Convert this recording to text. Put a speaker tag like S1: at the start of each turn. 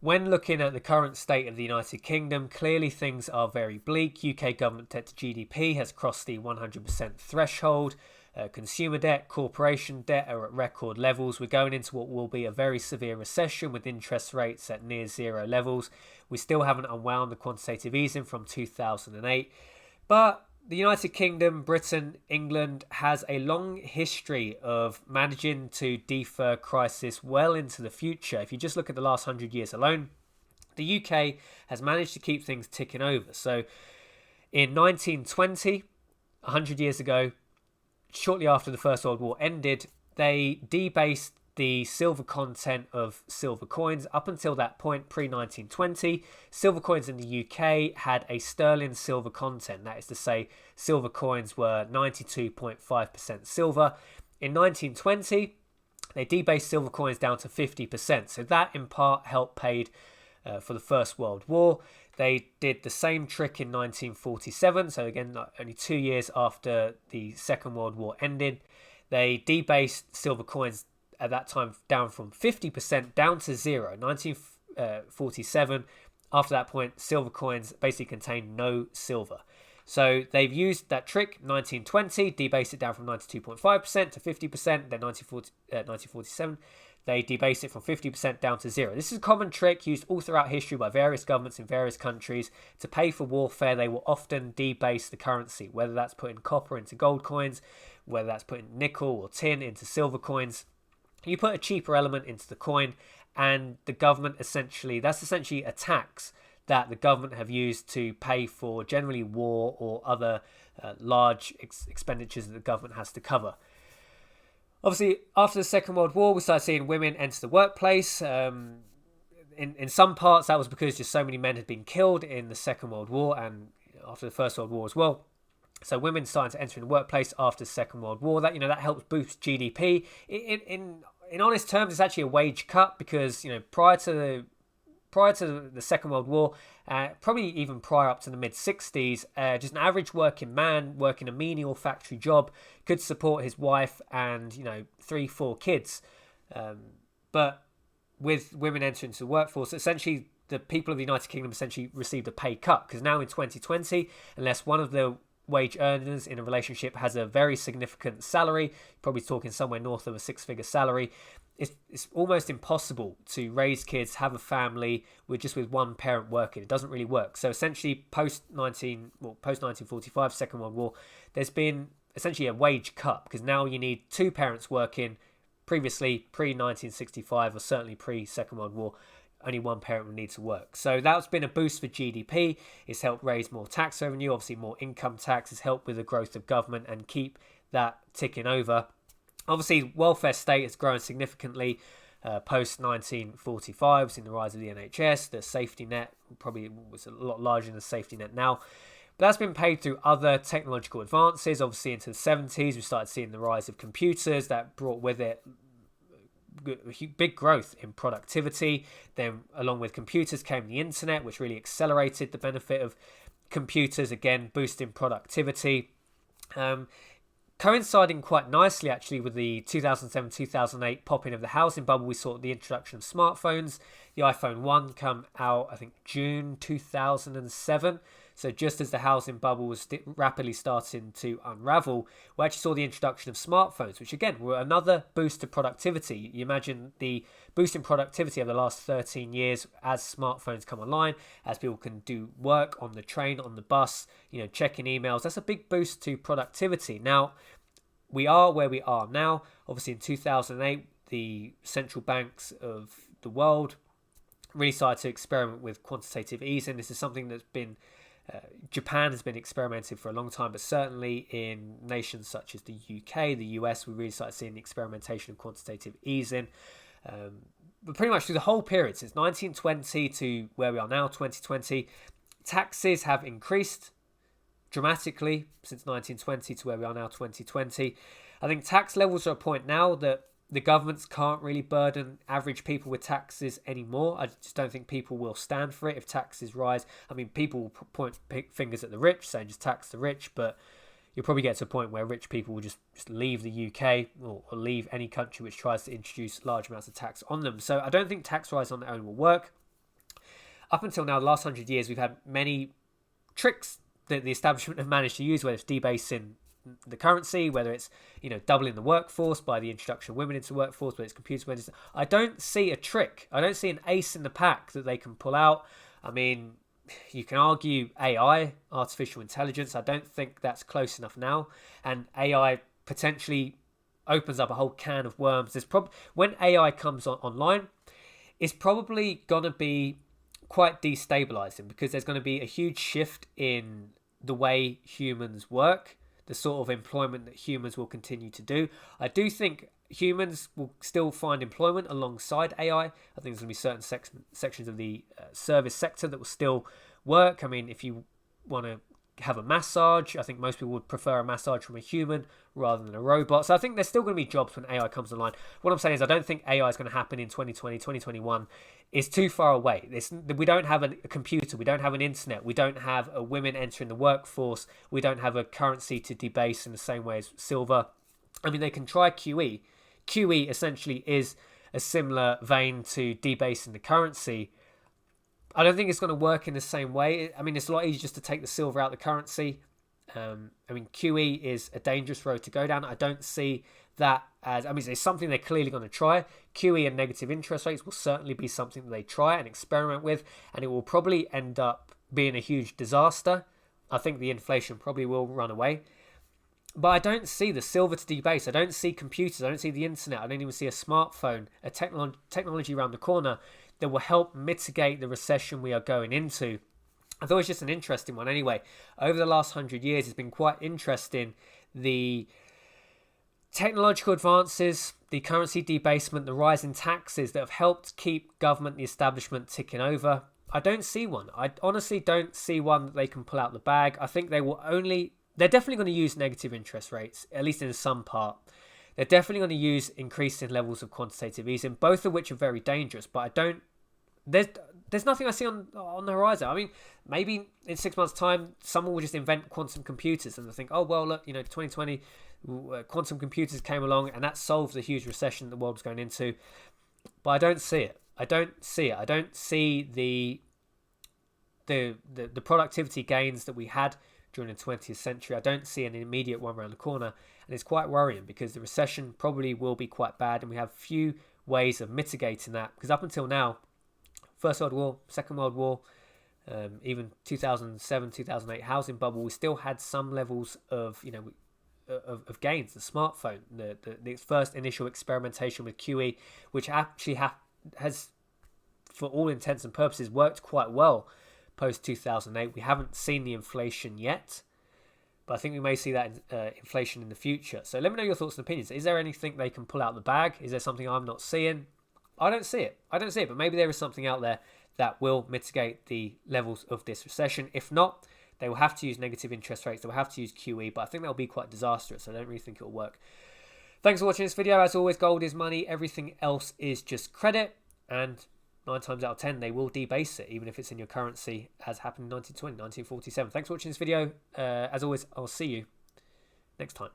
S1: When looking at the current state of the United Kingdom, clearly things are very bleak. UK government debt to GDP has crossed the 100% threshold. Consumer debt, corporation debt are at record levels. We're going into what will be a very severe recession with interest rates at near zero levels. We still haven't unwound the quantitative easing from 2008. But the United Kingdom, Britain, England has a long history of managing to defer crisis well into the future. If you just look at the last 100 years alone, the UK has managed to keep things ticking over. So in 1920, 100 years ago, shortly after the First World War ended, they debased the silver content of silver coins. Up until that point, pre-1920, silver coins in the UK had a sterling silver content. That is to say, silver coins were 92.5% silver. In 1920, they debased silver coins down to 50%. So that, in part, helped pay for the First World War. They did the same trick in 1947, so again, only 2 years after the Second World War ended. They debased silver coins at that time down from 50% down to zero. 1947, after that point, silver coins basically contained no silver. So they've used that trick, 1920, debased it down from 92.5% to 50%, then 1947, they debased it from 50% down to zero. This is a common trick used all throughout history by various governments in various countries. To pay for warfare, they will often debase the currency, whether that's putting copper into gold coins, whether that's putting nickel or tin into silver coins. You put a cheaper element into the coin, and the government that's essentially a tax that the government have used to pay for generally war or other large expenditures that the government has to cover. Obviously, after the Second World War, we started seeing women enter the workplace. In some parts, that was because just so many men had been killed in the Second World War and after the First World War as well. So women starting to enter in the workplace after the Second World War. That helps boost GDP. In honest terms, it's actually a wage cut because prior to the Second World War, probably even prior up to the mid-60s, just an average working man working a menial factory job could support his wife and 3-4 kids. But with women entering into the workforce, essentially the people of the United Kingdom essentially received a pay cut, because now in 2020, unless one of the wage earners in a relationship has a very significant salary, probably talking somewhere north of a 6-figure salary, it's almost impossible to raise kids, have a family with one parent working. It doesn't really work. So essentially, post 1945, Second World War, there's been essentially a wage cut, because now you need 2 parents working. Previously, pre-1965 or certainly pre-Second World War, only 1 parent would need to work. So that's been a boost for GDP. It's helped raise more tax revenue. Obviously, more income tax has helped with the growth of government and keep that ticking over. Obviously, welfare state has grown significantly post-1945. We've seen the rise of the NHS. The safety net probably was a lot larger than the safety net now. But that's been paid through other technological advances. Obviously, into the 70s, we started seeing the rise of computers that brought with it big growth in productivity. Then along with computers came the internet, which really accelerated the benefit of computers, again boosting productivity. Coinciding quite nicely actually with the 2007-2008 popping of the housing bubble, we saw the introduction of smartphones. The iPhone 1 come out, I think, June 2007. So just as the housing bubble was rapidly starting to unravel, we actually saw the introduction of smartphones, which again were another boost to productivity. You imagine the boost in productivity over the last 13 years as smartphones come online, as people can do work on the train, on the bus, checking emails. That's a big boost to productivity. Now, we are where we are now. Obviously, in 2008, the central banks of the world really started to experiment with quantitative easing. This is something that's been Japan has been experimenting for a long time, but certainly in nations such as the UK, the US, we really started seeing the experimentation of quantitative easing. But pretty much through the whole period, since 1920 to where we are now, 2020, taxes have increased dramatically since 1920 to where we are now, 2020. I think tax levels are at a point now that the governments can't really burden average people with taxes anymore. I just don't think people will stand for it if taxes rise. I mean, people will point fingers at the rich, saying just tax the rich, but you'll probably get to a point where rich people will just leave the UK or leave any country which tries to introduce large amounts of tax on them. So I don't think tax rise on their own will work. up until now, the last 100 years, we've had many tricks that the establishment have managed to use, whether it's debasing the currency, whether it's, doubling the workforce by the introduction of women into the workforce, whether it's computer medicine. I don't see a trick. I don't see an ace in the pack that they can pull out. I mean, you can argue AI, artificial intelligence. I don't think that's close enough now. And AI potentially opens up a whole can of worms. When AI comes online, it's probably going to be quite destabilizing, because there's going to be a huge shift in the way humans work, the sort of employment that humans will continue to do. I do think humans will still find employment alongside AI. I think there's going to be certain sections of the service sector that will still work. I mean, if you want to have a massage, I think most people would prefer a massage from a human rather than a robot. So I think there's still going to be jobs when AI comes online. What I'm saying is I don't think AI is going to happen in 2020, 2021. It's too far away. We don't have a computer. We don't have an internet. We don't have a women entering the workforce. We don't have a currency to debase in the same way as silver. I mean, they can try QE. QE essentially is a similar vein to debasing the currency. I don't think it's going to work in the same way. I mean, it's a lot easier just to take the silver out of the currency. I mean, QE is a dangerous road to go down. I don't see that as... I mean, it's something they're clearly going to try. QE and negative interest rates will certainly be something that they try and experiment with, and it will probably end up being a huge disaster. I think the inflation probably will run away. But I don't see the silver to debase. I don't see computers. I don't see the internet. I don't even see a smartphone, a technology around the corner that will help mitigate the recession we are going into. I thought it was just an interesting one anyway. Over the last 100 years, it's been quite interesting. The technological advances, the currency debasement, the rise in taxes that have helped keep government, the establishment ticking over. I don't see one. I honestly don't see one that they can pull out the bag. I think they're definitely going to use negative interest rates, at least in some part. They're definitely going to use increasing levels of quantitative easing, both of which are very dangerous. But there's nothing I see on the horizon. I mean, maybe in 6 months' time, someone will just invent quantum computers and they'll think, oh, well, look, 2020, quantum computers came along and that solved the huge recession the world was going into. But I don't see it. I don't see the productivity gains that we had during the 20th century. I don't see an immediate one around the corner, and it's quite worrying because the recession probably will be quite bad, and we have few ways of mitigating that, because up until now, First World War, Second World War, even 2007, 2008 housing bubble, we still had some levels of of gains. The smartphone, the first initial experimentation with QE, which actually has, for all intents and purposes, worked quite well post 2008. We haven't seen the inflation yet, but I think we may see that inflation in the future. So let me know your thoughts and opinions. Is there anything they can pull out of the bag? Is there something I'm not seeing? I don't see it, but maybe there is something out there that will mitigate the levels of this recession. If not, they will have to use negative interest rates. They will have to use QE, but I think that will be quite disastrous. I don't really think it will work. Thanks for watching this video. As always, gold is money. Everything else is just credit, and 9 times out of 10, they will debase it, even if it's in your currency, as happened in 1920, 1947. Thanks for watching this video. As always, I'll see you next time.